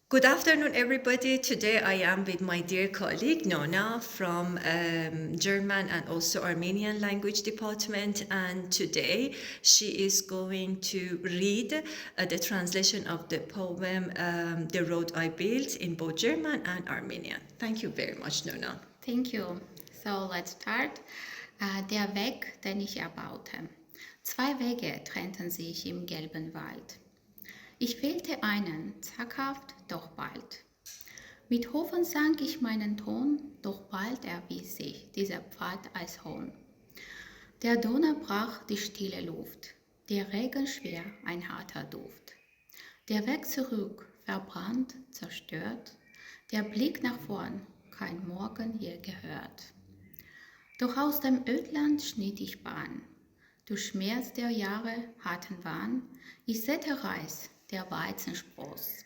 Good afternoon, everybody. Today I am with my dear colleague Nona from German and also Armenian language department, and today she is going to read the translation of the poem The Road I Built in both German and Armenian. Thank you very much, Nona. Thank you. So let's start. Der Weg, den ich erbaute. 2 Wege trennten sich im gelben Wald. Ich wählte einen, zaghaft, doch bald. Mit Hoffen sang ich meinen Ton, doch bald erwies sich dieser Pfad als Hohn. Der Donner brach die stille Luft, der Regen schwer ein harter Duft. Der Weg zurück, verbrannt, zerstört, der Blick nach vorn, kein Morgen je gehört. Doch aus dem Ödland schnitt ich Bahn, durch Schmerz der Jahre harten Wahn, ich säte Reis, der Weizen spross.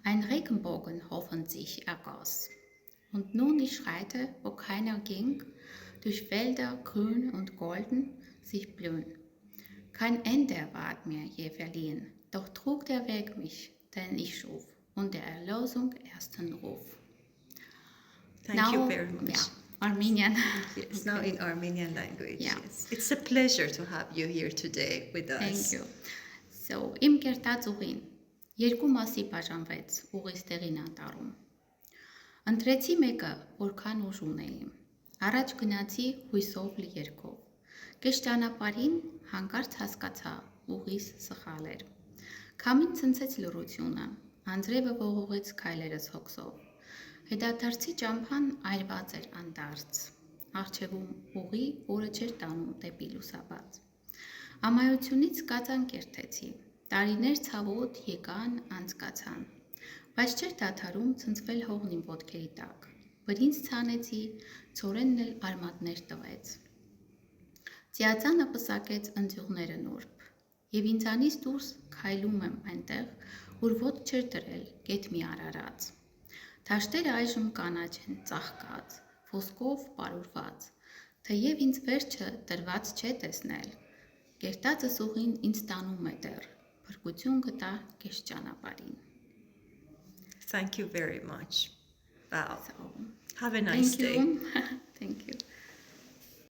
Ein Regenbogen hoffentlich ergoss. Und nun ich schreite, wo keiner ging, durch Wälder grün und golden sich blühen. Kein Ende ward mir je verliehen, doch trug der Weg mich, den ich schuf, und der Erlösung ersten Ruf. Thank you very much. Yeah, Armenian. Yes, now in Armenian language. Yeah. Yes. It's a pleasure to have you here today with us. Thank you. So, իմ կերտած ուղին երկու մասի բաժանվեց ուղիս տեղին անտառում։ Ընտրեցի մեկը, որքան ուժ ունեի։ Առաջ գնացի հույսով լի երկով։ Կես ճանապարհին հանկարծ հասկացա ուղիս սխալ էր։ Քամին ցնցեց լռությունը, անձրևը ողողեց քայլերս հոգսով։ Հետադարձի ճամփան այրված էր անդարձ։ Առջևում ուղի, որը չէր տանում դեպի լուսաբաց։ Ամայությունից կածան կերտեցի, տարիներ ցավոտ եկան, անցկացան, բայց չէր դադարում ցնցվել հողն իմ ոտքերի տակ, վրինց ցանեցի, ցորենն էլ արմատներ տվեց։ Ձիածանը պսակեց ընձյուղները նուրբ, եւ ինձանից դուրս քայլում եմ այնտեղ, որ ոտ չէր դրել գետ մի արարած։ Դաշտերը այժմ կանաչ են, ծաղկած, ոսկով պարուրված, թեև ինձ վերջը տրված չէ տեսնել, Կերտածս ուղին ինձ տանում է դեռ, փրկություն կտա կես ճանապարհին։ Thank you very much. Wow. So, Have a nice day. Thank you.